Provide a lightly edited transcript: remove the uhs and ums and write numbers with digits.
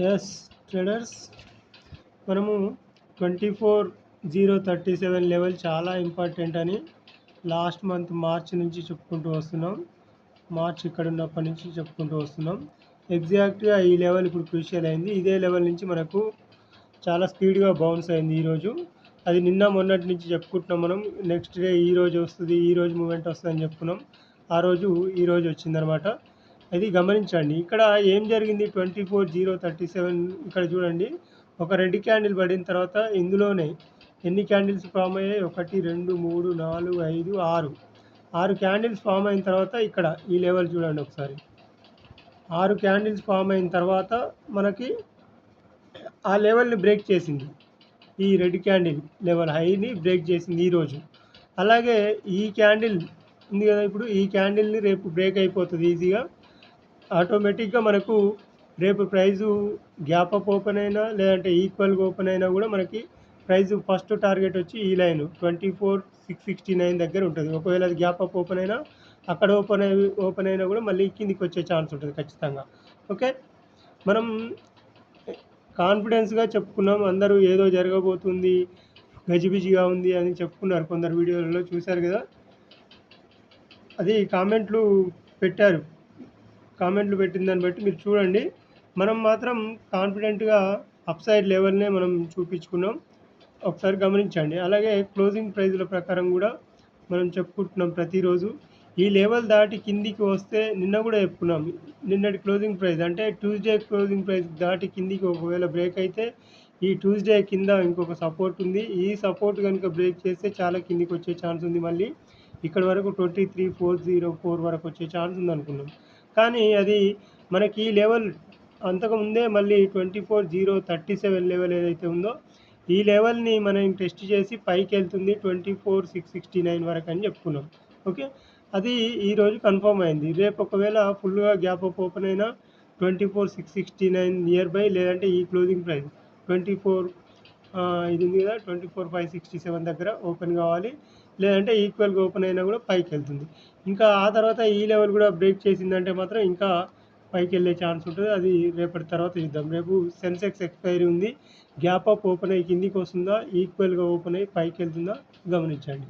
Yes traders, మనము 24,037 level చాలా important అని లాస్ట్ మంత్ మార్చ్ నుంచి చెప్పుకుంటూ వస్తున్నాం. మార్చ్ ఇక్కడ ఉన్నప్పటి నుంచి చెప్పుకుంటూ వస్తున్నాం. ఎగ్జాక్ట్గా ఈ లెవెల్ ఇప్పుడు క్రూషియల్ అయింది. ఇదే లెవెల్ నుంచి మనకు చాలా స్పీడ్గా బౌన్స్ అయింది ఈరోజు. అది నిన్న మొన్నటి నుంచి చెప్పుకుంటున్నాం మనం. నెక్స్ట్ డే ఈరోజు వస్తుంది, ఈరోజు మూమెంట్ వస్తుంది అని చెప్పుకున్నాం. ఆ రోజు ఈరోజు వచ్చిందనమాట. అది గమనించండి. ఇక్కడ ఏం జరిగింది, 24,037 ఇక్కడ చూడండి. ఒక రెడ్ క్యాండిల్ పడిన తర్వాత ఇందులోనే ఎన్ని క్యాండిల్స్ ఫామ్ అయ్యాయి? 1 2 3 4 5 6 క్యాండిల్స్ ఫామ్ అయిన తర్వాత ఇక్కడ ఈ లెవెల్ చూడండి ఒకసారి. 6 క్యాండిల్స్ ఫామ్ అయిన తర్వాత మనకి ఆ లెవెల్ని బ్రేక్ చేసింది. ఈ రెడ్ క్యాండిల్ లెవెల్ హైని బ్రేక్ చేసింది ఈరోజు. అలాగే ఈ క్యాండిల్ ఉంది కదా, ఇప్పుడు ఈ క్యాండిల్ని రేపు బ్రేక్ అయిపోతుంది ఈజీగా. ఆటోమేటిక్గా మనకు రేపు ప్రైజు గ్యాప్ అప్ ఓపెన్ అయినా లేదంటే ఈక్వల్గా ఓపెన్ అయినా కూడా మనకి ప్రైజు ఫస్ట్ టార్గెట్ వచ్చి ఈ లైన్ 24,669 దగ్గర ఉంటుంది. ఒకవేళ అది గ్యాప్ అప్ ఓపెన్ అయినా అక్కడ ఓపెన్ అయినా కూడా మళ్ళీ కిందికి వచ్చే ఛాన్స్ ఉంటుంది ఖచ్చితంగా. ఓకే, మనం కాన్ఫిడెన్స్గా చెప్పుకున్నాం. అందరూ ఏదో జరగబోతుంది, గజిబిజిగా ఉంది అని చెప్పుకున్నారు. కొందరు వీడియోలలో చూశారు కదా, అది కామెంట్లు పెట్టారు. కామెంట్లు పెట్టిన దాన్ని బట్టి మీరు చూడండి. మనం మాత్రం కాన్ఫిడెంట్గా అప్ సైడ్ లెవెల్నే మనం చూపించుకున్నాం, ఒకసారి గమనించండి. అలాగే క్లోజింగ్ ప్రైజ్ల ప్రకారం కూడా మనం చెప్పుకుంటున్నాం ప్రతిరోజు. ఈ లెవెల్ దాటి కిందికి వస్తే నిన్న కూడా చెప్పుకున్నాం, నిన్నటి క్లోజింగ్ ప్రైస్ అంటే ట్యూస్డే క్లోజింగ్ ప్రైస్ దాటి కిందికి ఒకవేళ బ్రేక్ అయితే ఈ ట్యూస్డే కింద ఇంకొక సపోర్ట్ ఉంది. ఈ సపోర్ట్ కనుక బ్రేక్ చేస్తే చాలా కిందికి వచ్చే ఛాన్స్ ఉంది. మళ్ళీ ఇక్కడ వరకు 23,404 వరకు వచ్చే ఛాన్స్ ఉంది అనుకున్నాం. కానీ అది మనకి ఈ లెవెల్ అంతకుముందే మళ్ళీ 24,037 లెవెల్ ఏదైతే ఉందో ఈ లెవెల్ని మనం టెస్ట్ చేసి పైకి వెళ్తుంది 24,669 వరకు అని చెప్పుకున్నాం. ఓకే, అది ఈరోజు కన్ఫర్మ్ అయింది. రేపు ఒకవేళ ఫుల్గా గ్యాప్ అప్ ఓపెన్ అయినా 24,669 నియర్ బై, లేదంటే ఈ క్లోజింగ్ ప్రైస్ 24 ఇది ఉంది కదా 24,567 దగ్గర ఓపెన్ కావాలి, లేదంటే ఈక్వల్గా ఓపెన్ అయినా కూడా పైకి వెళ్తుంది. ఇంకా ఆ తర్వాత ఈ లెవెల్ కూడా బ్రేక్ చేసిందంటే మాత్రం ఇంకా పైకి వెళ్ళే ఛాన్స్ ఉంటుంది. అది రేపటి తర్వాత చూద్దాం. రేపు సెన్సెక్స్ ఎక్స్పైరీ ఉంది. గ్యాప్ అప్ ఓపెన్ అయ్యి కిందికి వస్తుందా, ఈక్వల్గా ఓపెన్ అయ్యి పైకి వెళ్తుందా గమనించండి.